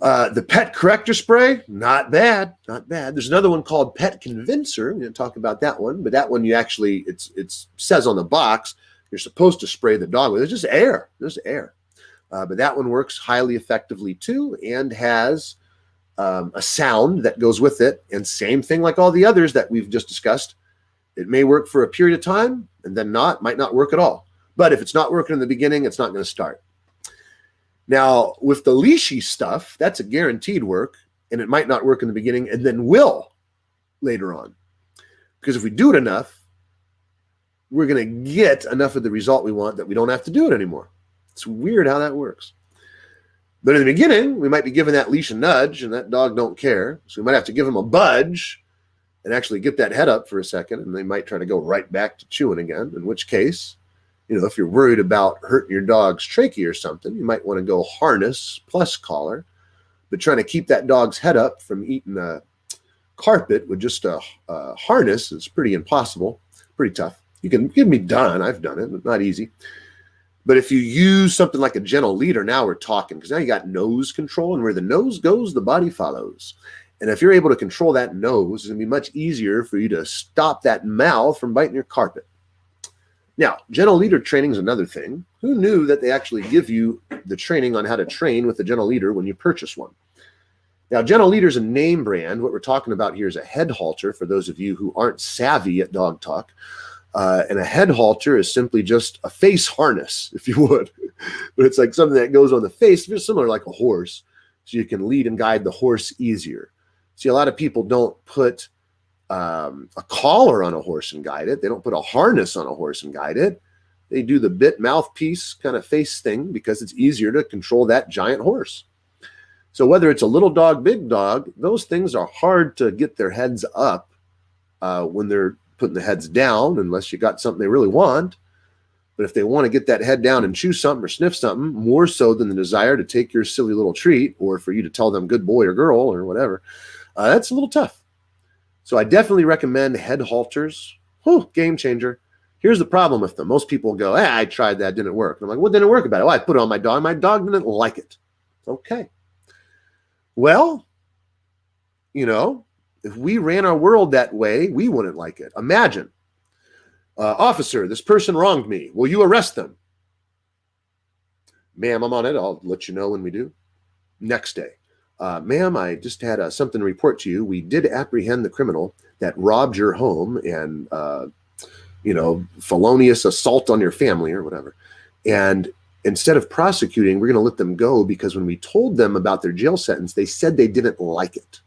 The pet corrector spray, not bad, not bad. There's another one called Pet Convincer. We didn't talk about that one, but that one you actually, it says on the box, you're supposed to spray the dog with. It's just air. There's air. But that one works highly effectively too, and has a sound that goes with it. And same thing like all the others that we've just discussed. It may work for a period of time and then might not work at all. But if it's not working in the beginning, it's not going to start. Now, with the leashy stuff, that's a guaranteed work, and it might not work in the beginning and then will later on. Because if we do it enough, we're going to get enough of the result we want that we don't have to do it anymore. It's weird how that works. But in the beginning, we might be giving that leash a nudge, and that dog don't care. So we might have to give him a budge and actually get that head up for a second, and they might try to go right back to chewing again, in which case, if you're worried about hurting your dog's trachea or something, you might want to go harness plus collar. But trying to keep that dog's head up from eating a carpet with just a harness is pretty impossible, pretty tough. You can be done. I've done it, but not easy. But if you use something like a gentle leader, now we're talking, because now you got nose control, and where the nose goes, the body follows. And if you're able to control that nose, it's going to be much easier for you to stop that mouth from biting your carpet. Now, gentle leader training is another thing. Who knew that they actually give you the training on how to train with a gentle leader when you purchase one? Now, gentle leader is a name brand. What we're talking about here is a head halter, for those of you who aren't savvy at dog talk. And a head halter is simply just a face harness, if you would. But it's like something that goes on the face, just similar like a horse, so you can lead and guide the horse easier. See, a lot of people don't put a collar on a horse and guide it. They don't put a harness on a horse and guide it. They do the bit mouthpiece kind of face thing because it's easier to control that giant horse. So whether it's a little dog, big dog, those things are hard to get their heads up when they're putting the heads down, unless you got something they really want. But if they want to get that head down and chew something or sniff something, more so than the desire to take your silly little treat, or for you to tell them good boy or girl or whatever, that's a little tough. So I definitely recommend head halters. Whew, game changer. Here's the problem with them. Most people go, I tried that, didn't work. And I'm like, what didn't work about it? Well, I put it on my dog. My dog didn't like it. Okay. Well, if we ran our world that way, we wouldn't like it. Imagine, officer, this person wronged me. Will you arrest them? Ma'am, I'm on it. I'll let you know when we do. Next day. Ma'am, I just had something to report to you. We did apprehend the criminal that robbed your home and, felonious assault on your family or whatever. And instead of prosecuting, we're going to let them go because when we told them about their jail sentence, they said they didn't like it.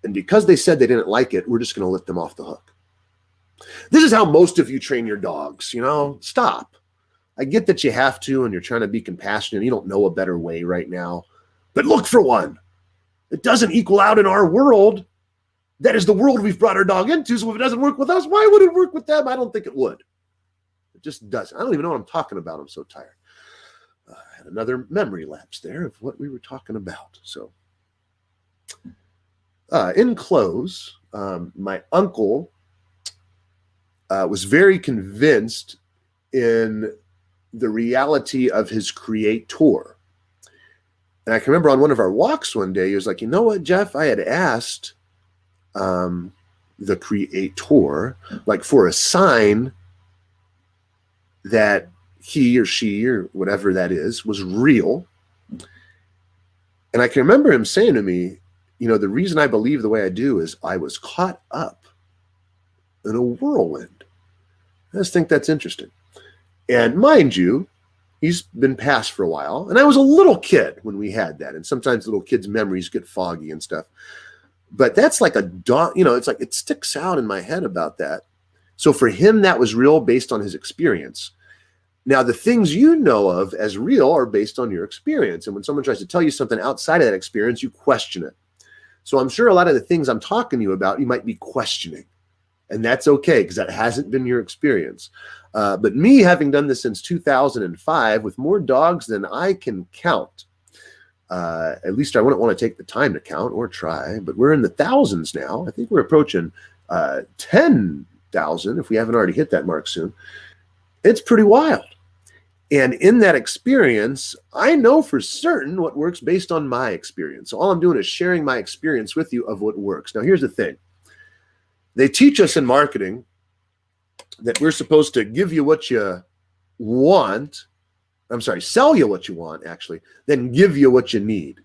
And because they said they didn't like it, we're just going to let them off the hook. This is how most of you train your dogs. Stop. I get that you have to, and you're trying to be compassionate. You don't know a better way right now. But look for one. It doesn't equal out in our world. That is the world we've brought our dog into. So if it doesn't work with us, why would it work with them? I don't think it would. It just doesn't. I don't even know what I'm talking about. I'm so tired. I had another memory lapse there of what we were talking about. So in close, my uncle was very convinced in the reality of his creator. And I can remember on one of our walks one day, he was like, you know what, Jeff? I had asked the creator, like, for a sign that he or she or whatever that is was real. And I can remember him saying to me, the reason I believe the way I do is I was caught up in a whirlwind. I just think that's interesting. And mind you, he's been passed for a while. And I was a little kid when we had that. And sometimes little kids' memories get foggy and stuff. But that's like it's like it sticks out in my head about that. So for him, that was real based on his experience. Now, the things you know of as real are based on your experience. And when someone tries to tell you something outside of that experience, you question it. So I'm sure a lot of the things I'm talking to you about, you might be questioning. And that's okay, because that hasn't been your experience. But me, having done this since 2005 with more dogs than I can count, at least I wouldn't want to take the time to count or try, but we're in the thousands now. I think we're approaching 10,000 if we haven't already hit that mark soon. It's pretty wild. And in that experience, I know for certain what works based on my experience. So all I'm doing is sharing my experience with you of what works. Now, here's the thing. They teach us in marketing that we're supposed to give you what you want. I'm sorry, sell you what you want, actually, then give you what you need.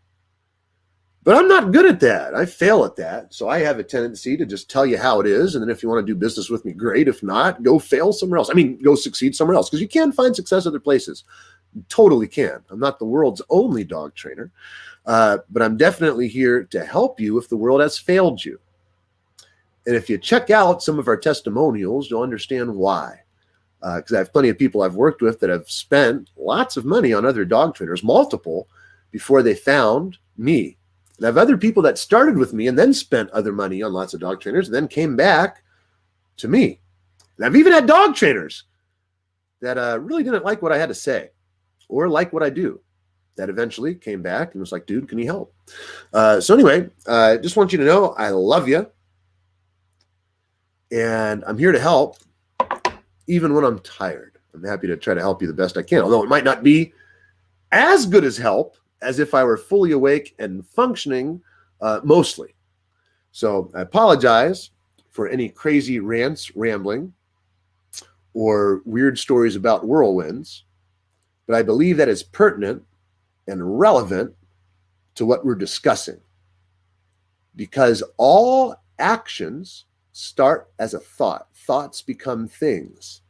But I'm not good at that. I fail at that. So I have a tendency to just tell you how it is. And then if you want to do business with me, great. If not, go fail somewhere else. I mean, go succeed somewhere else, because you can find success other places. You totally can. I'm not the world's only dog trainer, but I'm definitely here to help you if the world has failed you. And if you check out some of our testimonials, you'll understand why. Because I have plenty of people I've worked with that have spent lots of money on other dog trainers, multiple, before they found me. And I have other people that started with me and then spent other money on lots of dog trainers and then came back to me. And I've even had dog trainers that really didn't like what I had to say or like what I do, that eventually came back and was like, dude, can you help? So anyway, I just want you to know I love you. And I'm here to help even when I'm tired. I'm happy to try to help you the best I can, although it might not be as good as help as if I were fully awake and functioning mostly. So I apologize for any crazy rants, rambling, or weird stories about whirlwinds, but I believe that is pertinent and relevant to what we're discussing, because all actions start as a thought. Thoughts become things.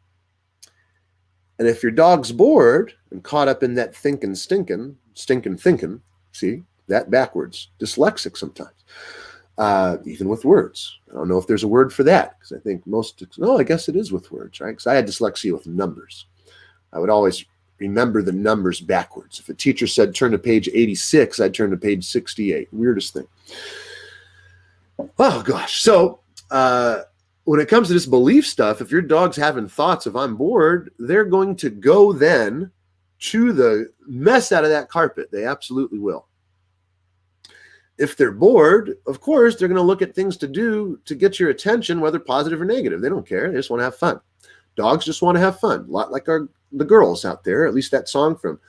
And if your dog's bored and caught up in that thinking, stinking, see, that backwards, dyslexic sometimes, even with words. I don't know if there's a word for that, because I think I guess it is with words, right? Because I had dyslexia with numbers. I would always remember the numbers backwards. If a teacher said turn to page 86, I'd turn to page 68. Weirdest thing. Oh, gosh. So, when it comes to this belief stuff, if your dog's having thoughts of I'm bored, they're going to go then chew the mess out of that carpet. They absolutely will. If they're bored, of course, they're going to look at things to do to get your attention, whether positive or negative. They don't care. They just want to have fun. Dogs just want to have fun. A lot like the girls out there, at least that song from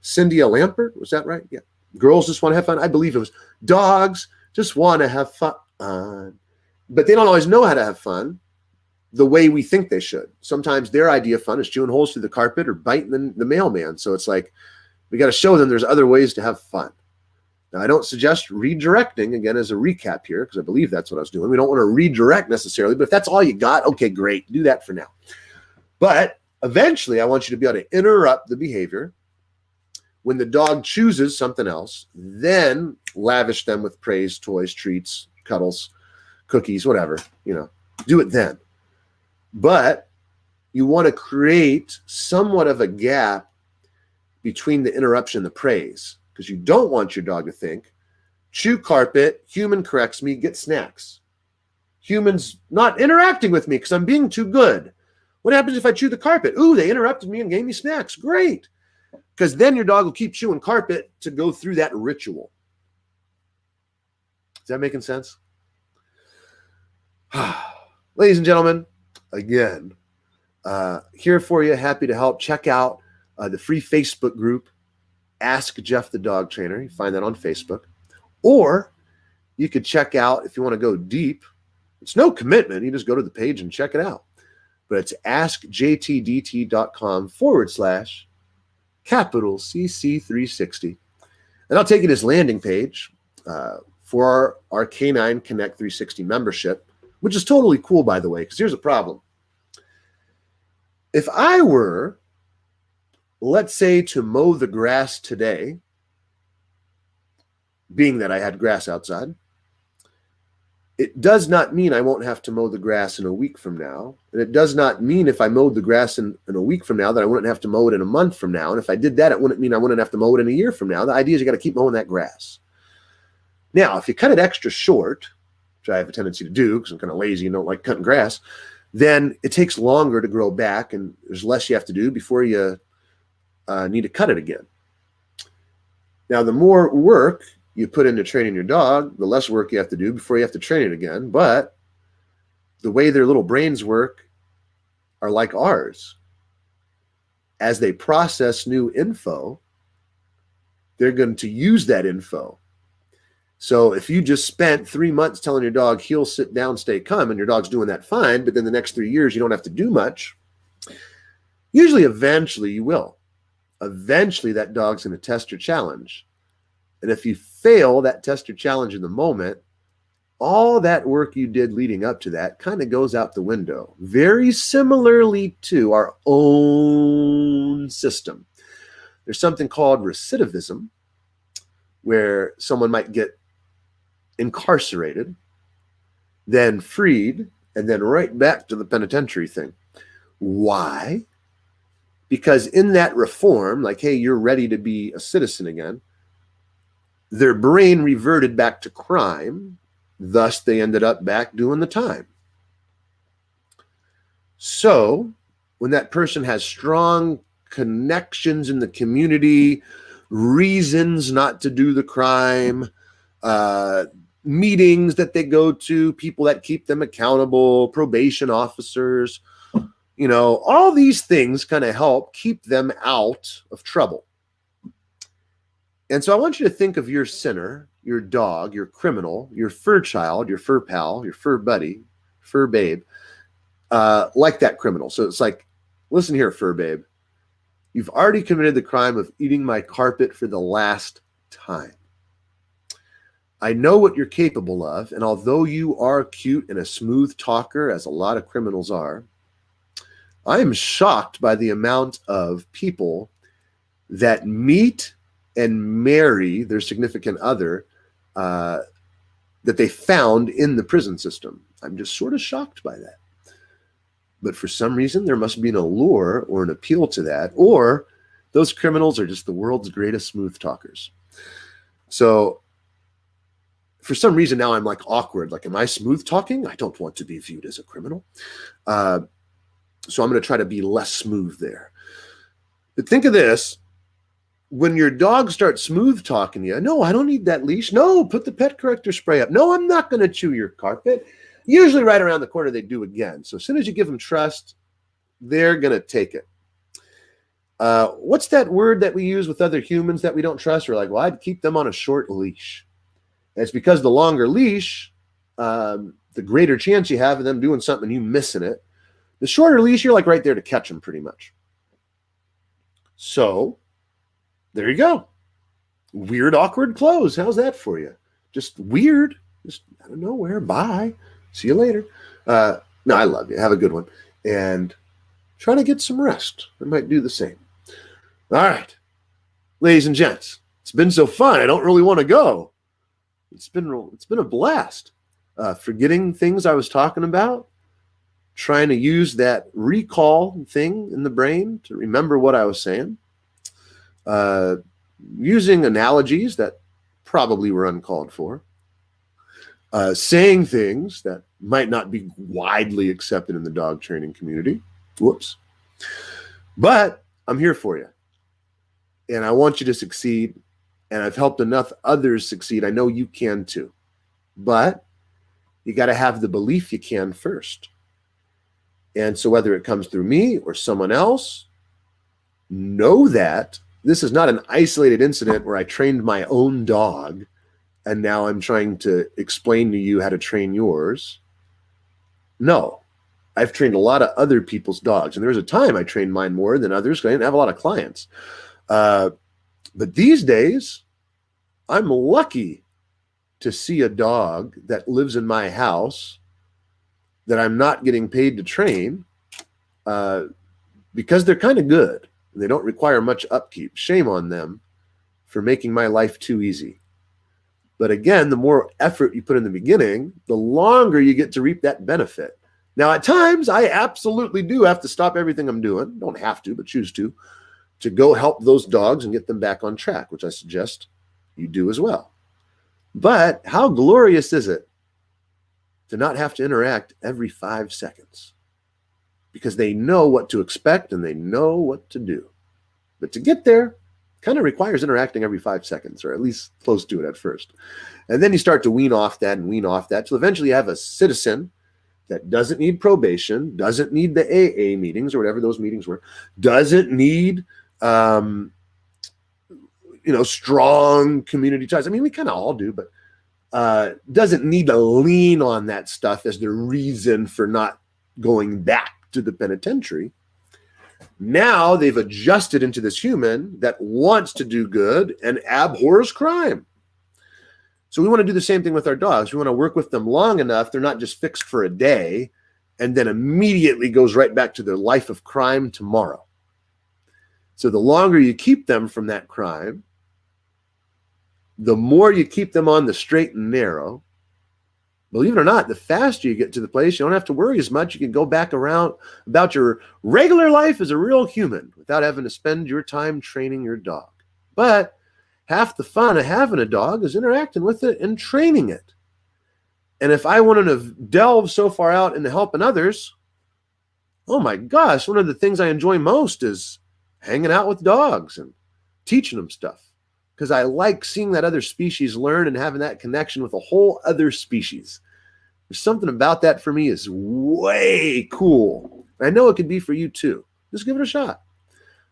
Cindy Lampert. Was that right? Yeah. Girls just want to have fun. I believe it was dogs just want to have fun. But they don't always know how to have fun the way we think they should. Sometimes their idea of fun is chewing holes through the carpet or biting the mailman. So it's like, we got to show them there's other ways to have fun. Now, I don't suggest redirecting, again, as a recap here, because I believe that's what I was doing. We don't want to redirect necessarily, but if that's all you got, okay, great. Do that for now. But eventually, I want you to be able to interrupt the behavior. When the dog chooses something else, then lavish them with praise, toys, treats, cuddles, cookies, whatever, do it then. But you want to create somewhat of a gap between the interruption and the praise, because you don't want your dog to think, chew carpet, human corrects me, get snacks. Human's not interacting with me because I'm being too good. What happens if I chew the carpet? Ooh, they interrupted me and gave me snacks. Great. Because then your dog will keep chewing carpet to go through that ritual. Is that making sense? Ladies and gentlemen, again, here for you, happy to help. Check out the free Facebook group, Ask Jeff the Dog Trainer. You find that on Facebook. Or you could check out, if you want to go deep, it's no commitment. You just go to the page and check it out. But it's askjtdt.com/CC360. And I'll take you to this landing page for our Canine Connect 360 membership, which is totally cool, by the way, because here's a problem. If I were, let's say, to mow the grass today, being that I had grass outside, it does not mean I won't have to mow the grass in a week from now. And it does not mean if I mowed the grass in a week from now that I wouldn't have to mow it in a month from now. And if I did that, it wouldn't mean I wouldn't have to mow it in a year from now. The idea is you got to keep mowing that grass. Now, if you cut it extra short, which I have a tendency to do because I'm kind of lazy and don't like cutting grass, then it takes longer to grow back and there's less you have to do before you need to cut it again. Now, the more work you put into training your dog, the less work you have to do before you have to train it again. But the way their little brains work are like ours. As they process new info, they're going to use that info. So if you just spent 3 months telling your dog heel, sit down, stay calm, and your dog's doing that fine, but then the next 3 years you don't have to do much, usually eventually you will. Eventually that dog's going to test your challenge. And if you fail that test or challenge in the moment, all that work you did leading up to that kind of goes out the window. Very similarly to our own system. There's something called recidivism, where someone might get incarcerated, then freed, and then right back to the penitentiary thing. Why? Because in that reform, like, hey, you're ready to be a citizen again, their brain reverted back to crime. Thus, they ended up back doing the time. So, when that person has strong connections in the community, reasons not to do the crime, meetings that they go to, people that keep them accountable, probation officers, all these things kind of help keep them out of trouble. And so I want you to think of your sinner, your dog, your criminal, your fur child, your fur pal, your fur buddy, fur babe, like that criminal. So it's like, listen here, fur babe, you've already committed the crime of eating my carpet for the last time. I know what you're capable of, and although you are cute and a smooth talker, as a lot of criminals are, I am shocked by the amount of people that meet and marry their significant other that they found in the prison system. I'm just sort of shocked by that. But for some reason, there must be an allure or an appeal to that, or those criminals are just the world's greatest smooth talkers. So for some reason now I'm like awkward. Like, am I smooth talking? I don't want to be viewed as a criminal. So I'm going to try to be less smooth there. But think of this. When your dog starts smooth talking you, no, I don't need that leash. No, put the pet corrector spray up. No, I'm not going to chew your carpet. Usually right around the corner, they do again. So as soon as you give them trust, they're going to take it. What's that word that we use with other humans that we don't trust? We're like, well, I'd keep them on a short leash. And it's because the longer leash, the greater chance you have of them doing something and you missing it. The shorter leash, you're like right there to catch them pretty much. So there you go. Weird, awkward close. How's that for you? Just weird. Just out of nowhere. Bye. See you later. No, I love you. Have a good one. And try to get some rest. I might do the same. All right. Ladies and gents, it's been so fun. I don't really want to go. It's been a blast. Forgetting things I was talking about. Trying to use that recall thing in the brain to remember what I was saying. Using analogies that probably were uncalled for. Saying things that might not be widely accepted in the dog training community. Whoops. But I'm here for you. And I want you to succeed. And I've helped enough others succeed. I know you can too. But you got to have the belief you can first. And so whether it comes through me or someone else, know that this is not an isolated incident where I trained my own dog and now I'm trying to explain to you how to train yours. No, I've trained a lot of other people's dogs. And there was a time I trained mine more than others because I didn't have a lot of clients. But these days, I'm lucky to see a dog that lives in my house that I'm not getting paid to train because they're kind of good. They don't require much upkeep. Shame on them for making my life too easy. But again, the more effort you put in the beginning, the longer you get to reap that benefit. Now, at times, I absolutely do have to stop everything I'm doing. Don't have to, but choose to go help those dogs and get them back on track, which I suggest you do as well. But how glorious is it to not have to interact every 5 seconds? Because they know what to expect and they know what to do. But to get there kind of requires interacting every 5 seconds, or at least close to it at first. And then you start to wean off that till eventually you have a citizen that doesn't need probation, doesn't need the AA meetings or whatever those meetings were, doesn't need strong community ties. I mean, we kind of all do, but doesn't need to lean on that stuff as the reason for not going back to the penitentiary. Now they've adjusted into this human that wants to do good and abhors crime. So we want to do the same thing with our dogs. We want to work with them long enough they're not just fixed for a day and then immediately goes right back to their life of crime tomorrow. So the longer you keep them from that crime, the more you keep them on the straight and narrow. Believe it or not, the faster you get to the place, you don't have to worry as much. You can go back around about your regular life as a real human without having to spend your time training your dog. But half the fun of having a dog is interacting with it and training it. And if I wanted to delve so far out into helping others, oh my gosh, one of the things I enjoy most is hanging out with dogs and teaching them stuff. Because I like seeing that other species learn and having that connection with a whole other species. There's something about that for me is way cool. I know it could be for you too. Just give it a shot.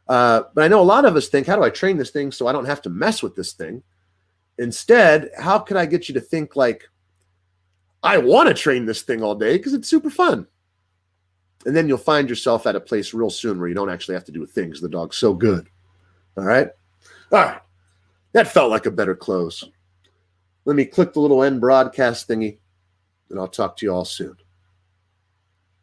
But I know a lot of us think, how do I train this thing so I don't have to mess with this thing? Instead, how can I get you to think like, I want to train this thing all day because it's super fun. And then you'll find yourself at a place real soon where you don't actually have to do a thing because the dog's so good. All right? All right. That felt like a better close. Let me click the little end broadcast thingy, and I'll talk to you all soon.